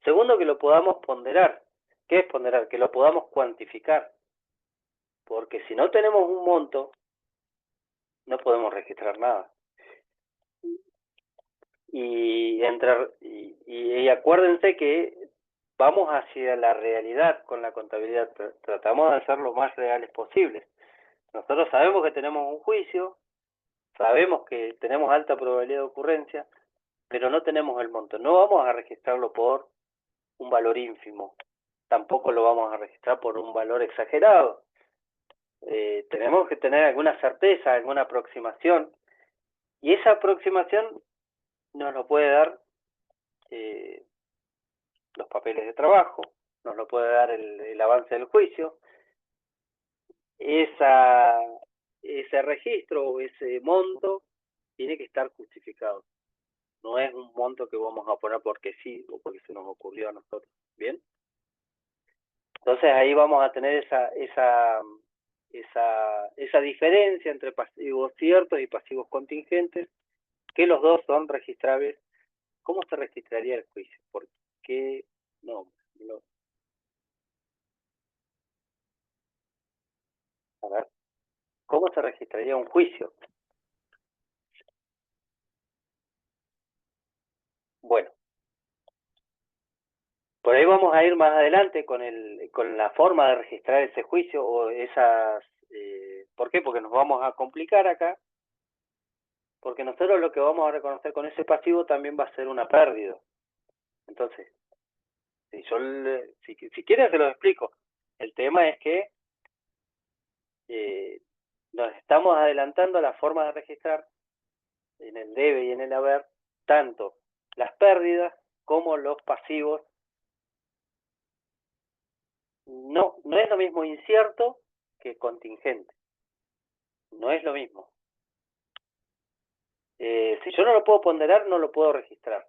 Segundo, que lo podamos ponderar. ¿Qué es ponderar? Que lo podamos cuantificar. Porque si no tenemos un monto, no podemos registrar nada. Y acuérdense que vamos hacia la realidad con la contabilidad. Tratamos de ser lo más reales posibles. Nosotros sabemos que tenemos un juicio, sabemos que tenemos alta probabilidad de ocurrencia, pero no tenemos el monto. No vamos a registrarlo por un valor ínfimo. Tampoco lo vamos a registrar por un valor exagerado. Tenemos que tener alguna certeza, alguna aproximación. Y esa aproximación nos lo puede dar los papeles de trabajo, nos lo puede dar el avance del juicio. Ese registro o ese monto tiene que estar justificado. No es un monto que vamos a poner porque sí o porque se nos ocurrió a nosotros. ¿Bien? Entonces ahí vamos a tener esa diferencia entre pasivos ciertos y pasivos contingentes, que los dos son registrables. ¿Cómo se registraría el juicio? ¿Por qué no? A ver, ¿cómo se registraría un juicio? Bueno, por ahí vamos a ir más adelante con la forma de registrar ese juicio o esas... ¿Por qué? Porque nos vamos a complicar acá, porque nosotros lo que vamos a reconocer con ese pasivo también va a ser una pérdida. Entonces, si quieren se los explico. El tema es que nos estamos adelantando a la forma de registrar en el debe y en el haber tanto las pérdidas como los pasivos. No es lo mismo incierto que contingente. No es lo mismo. Si yo no lo puedo ponderar, no lo puedo registrar.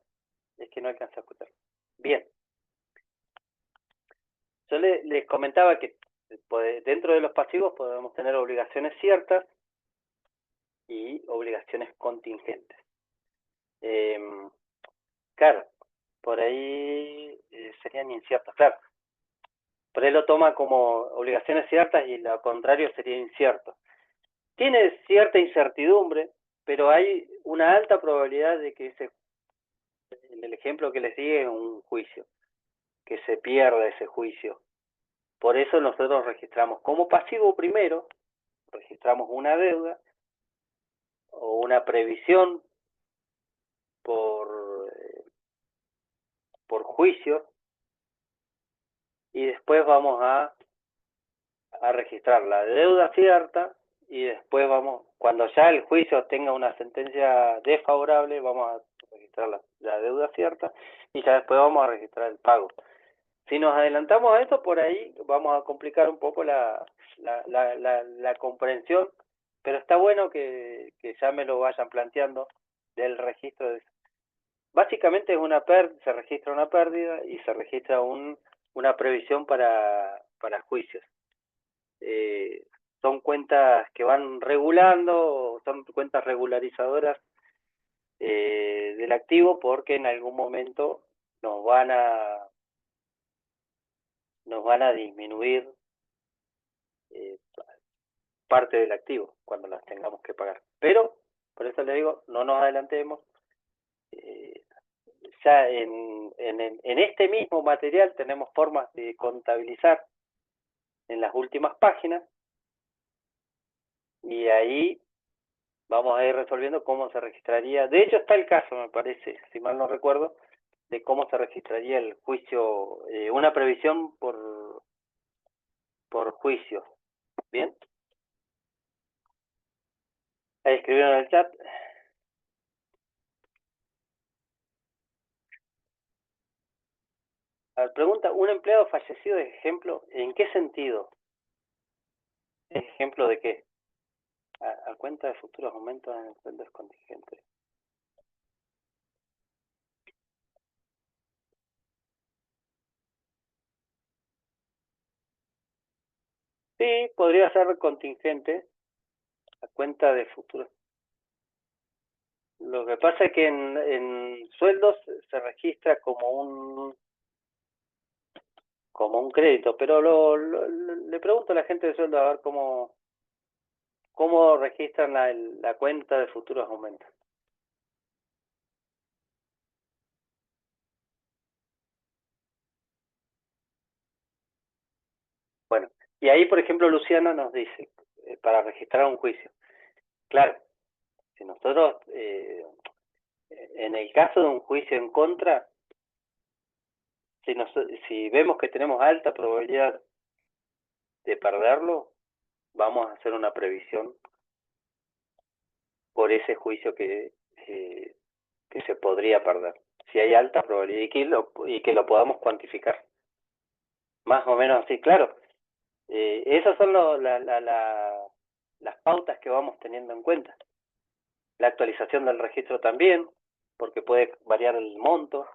Es que no alcanza a escuchar. Bien. Yo les comentaba que dentro de los pasivos podemos tener obligaciones ciertas y obligaciones contingentes. Claro, por ahí serían inciertas, claro. Por ahí lo toma como obligaciones ciertas y lo contrario sería incierto. Tiene cierta incertidumbre, pero hay una alta probabilidad de que en el ejemplo que les di, es un juicio, que se pierda ese juicio. Por eso nosotros registramos como pasivo primero, registramos una deuda o una previsión por juicio, y después vamos a registrar la deuda cierta, y después cuando ya el juicio tenga una sentencia desfavorable, vamos a registrar la deuda cierta, y ya después vamos a registrar el pago. Si nos adelantamos a esto, por ahí vamos a complicar un poco la comprensión, pero está bueno que ya me lo vayan planteando del registro. Básicamente es se registra una pérdida y se registra una previsión para juicios. Son cuentas que van regulando, son cuentas regularizadoras del activo, porque en algún momento nos van a disminuir parte del activo cuando las tengamos que pagar. Pero, por eso le digo, no nos adelantemos. Ya en este mismo material tenemos formas de contabilizar en las últimas páginas, y ahí vamos a ir resolviendo cómo se registraría. De hecho está el caso, me parece, si mal no recuerdo, de cómo se registraría el juicio, una previsión por juicio. ¿Bien? Ahí escribieron en el chat. A ver, pregunta, ¿un empleado fallecido es ejemplo? ¿En qué sentido? ¿Ejemplo de qué? A cuenta de futuros aumentos en sueldos contingentes. Sí, podría ser contingente a cuenta de futuros. Lo que pasa es que en sueldos se registra como un crédito, pero le pregunto a la gente de sueldo a ver cómo registran la cuenta de futuros aumentos. Bueno, y ahí, por ejemplo, Luciana nos dice, para registrar un juicio. Claro, si nosotros, en el caso de un juicio en contra, si vemos que tenemos alta probabilidad de perderlo, vamos a hacer una previsión por ese juicio que se podría perder. Si hay alta probabilidad y que lo podamos cuantificar. Más o menos así, claro. Esas son las pautas que vamos teniendo en cuenta. La actualización del registro también, porque puede variar el monto.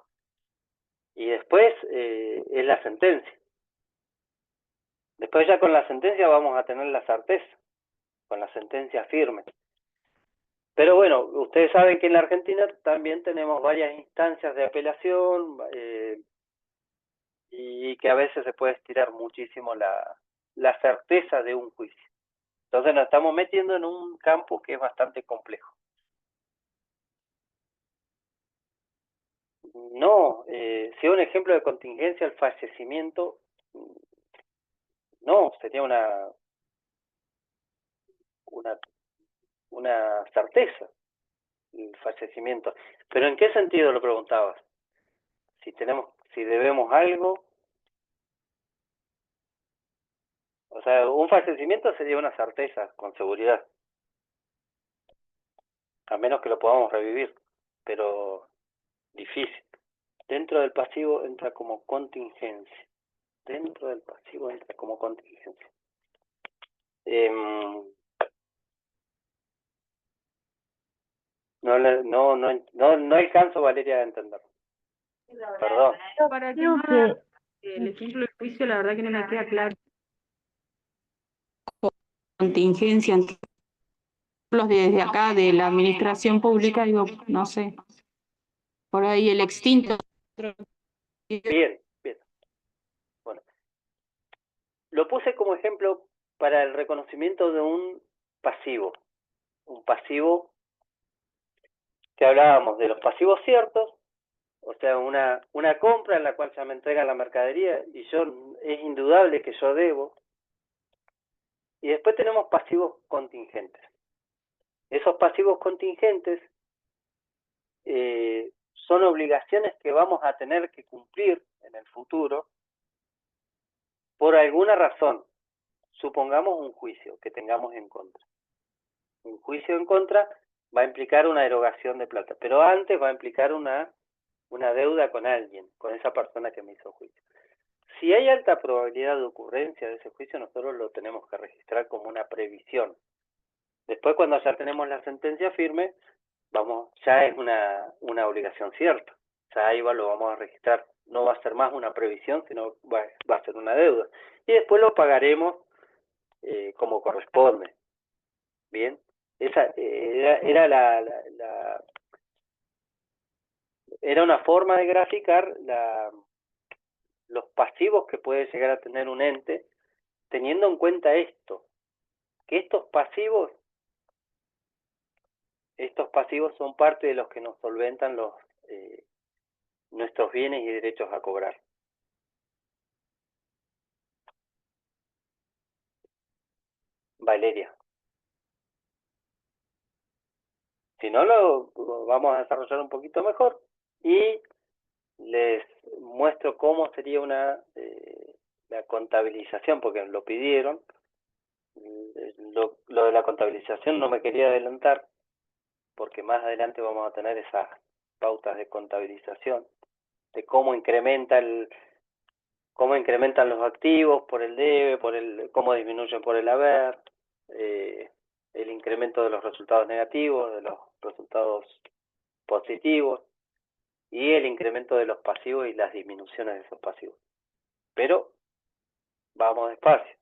Y después es la sentencia. Después ya con la sentencia vamos a tener la certeza, con la sentencia firme. Pero bueno, ustedes saben que en la Argentina también tenemos varias instancias de apelación, y que a veces se puede estirar muchísimo la certeza de un juicio. Entonces nos estamos metiendo en un campo que es bastante complejo. No, si un ejemplo de contingencia el fallecimiento, no, sería una certeza el fallecimiento. Pero ¿en qué sentido lo preguntabas? Si debemos algo, o sea, un fallecimiento sería una certeza, con seguridad, a menos que lo podamos revivir, pero difícil. Dentro del pasivo entra como contingencia. Dentro del pasivo entra como contingencia. No alcanzo, Valeria, a entenderlo. Perdón. Para que Creo no que el ejemplo del juicio, la verdad que no me queda claro. Contingencia, los desde acá, de la administración pública, digo, no sé, por ahí el extinto. Bien, bien. Bueno, lo puse como ejemplo para el reconocimiento de un pasivo. Un pasivo que hablábamos de los pasivos ciertos, o sea, una compra en la cual se me entrega la mercadería y es indudable que yo debo. Y después tenemos pasivos contingentes. Esos pasivos contingentes son obligaciones que vamos a tener que cumplir en el futuro por alguna razón. Supongamos un juicio que tengamos en contra. Un juicio en contra va a implicar una erogación de plata, pero antes va a implicar una deuda con alguien, con esa persona que me hizo juicio. Si hay alta probabilidad de ocurrencia de ese juicio, nosotros lo tenemos que registrar como una previsión. Después, cuando ya tenemos la sentencia firme, ya es una obligación cierta. Ya ahí lo vamos a registrar. No va a ser más una previsión, sino va a ser una deuda. Y después lo pagaremos como corresponde. Bien, esa era una forma de graficar los pasivos que puede llegar a tener un ente, teniendo en cuenta esto, que estos pasivos son parte de los que nos solventan nuestros bienes y derechos a cobrar. Valeria. Si no, lo vamos a desarrollar un poquito mejor y les muestro cómo sería la contabilización, porque lo pidieron. Lo de la contabilización no me quería adelantar, porque más adelante vamos a tener esas pautas de contabilización, de cómo incrementan los activos por el debe, cómo disminuyen por el haber, el incremento de los resultados negativos, de los resultados positivos, y el incremento de los pasivos y las disminuciones de esos pasivos. Pero vamos despacio.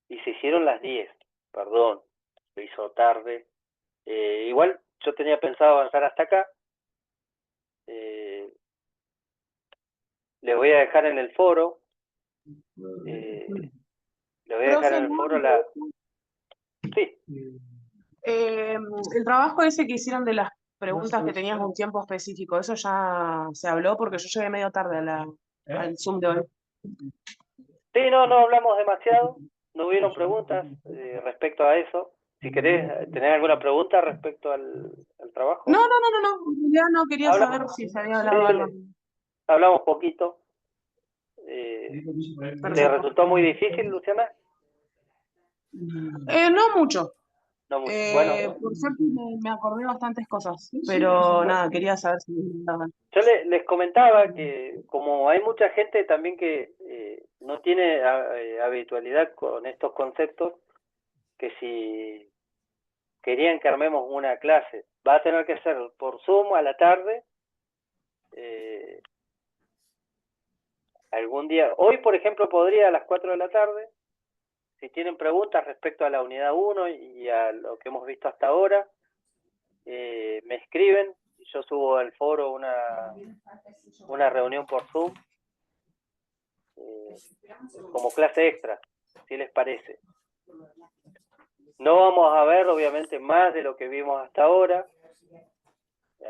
Y se hicieron las 10, perdón, lo hizo tarde. Igual yo tenía pensado avanzar hasta acá. Le voy a dejar en el foro. Le voy a dejar en el foro la... Sí. El trabajo ese que hicieron de las preguntas que tenías un tiempo específico, eso ya se habló porque yo llegué medio tarde al Zoom de hoy. Sí, no hablamos demasiado. No hubieron preguntas respecto a eso. Si querés tener alguna pregunta respecto al trabajo. No. En realidad no quería saber si se había hablado algo. Hablamos poquito. ¿Te resultó muy difícil, Luciana? No mucho. No mucho. Bueno. Por suerte me acordé bastantes cosas, pero nada, quería saber si... Yo les comentaba que como hay mucha gente también que no tiene habitualidad con estos conceptos, que si querían que armemos una clase, va a tener que ser por Zoom a la tarde, algún día. Hoy, por ejemplo, podría a las 4 de la tarde. Si tienen preguntas respecto a la unidad 1 y a lo que hemos visto hasta ahora, me escriben. Yo subo al foro una reunión por Zoom como clase extra, si les parece. No vamos a ver, obviamente, más de lo que vimos hasta ahora.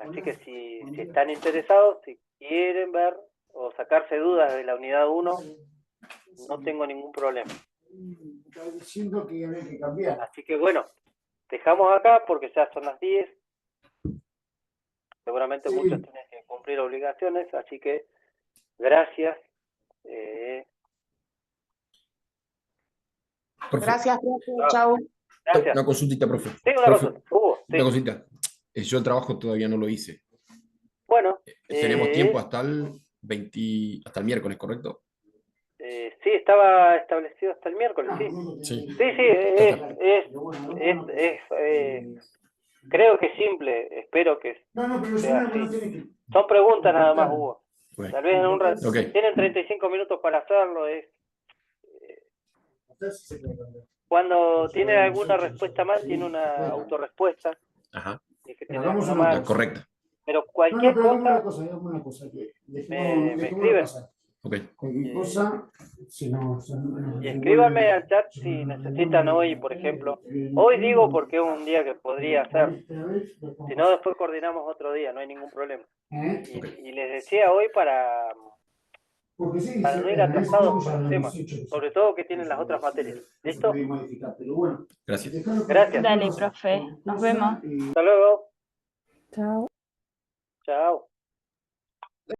Así que si están interesados, si quieren ver o sacarse dudas de la unidad 1, no tengo ningún problema. Así que bueno, dejamos acá porque ya son las 10. Seguramente muchos tienen que cumplir obligaciones, así que gracias. Gracias, profe. Chau. Gracias. Una consultita, profe. Sí, una Profe, cosa. una cosita. Yo el trabajo todavía no lo hice. Bueno. Tenemos tiempo hasta el miércoles, ¿correcto? Sí, estaba establecido hasta el miércoles, sí. Sí. Sí, Creo que es simple, espero que pero sea suena que no así. tiene que... Son preguntas nada más, Claro. Hugo. Bueno. Tal vez en un rato. Ok. Tienen 35 minutos para hacerlo. Cuando tiene alguna respuesta mal, tiene una autorrespuesta. Ajá. Y que Pero tiene hagamos alguna una mal. La correcta. Pero No, cualquier pero hagamos cosa, una cosa, que me dejémoslo escriben. pasar. Ok. Cualquier cosa, si no... Y escríbanme al chat si necesitan hoy, por ejemplo. Hoy digo porque es un día que podría hacer. Si no, después coordinamos otro día, no hay ningún problema. Y les decía hoy para Porque sí, no ir en ese atrasados tiempo con ya el lo tema. hemos hecho. Sobre todo que tienen las otras materias. Se ¿Listo? puede modificar, pero bueno. Gracias. Gracias. Dale, profe. Nos vemos. Hasta luego. Chao. Chao.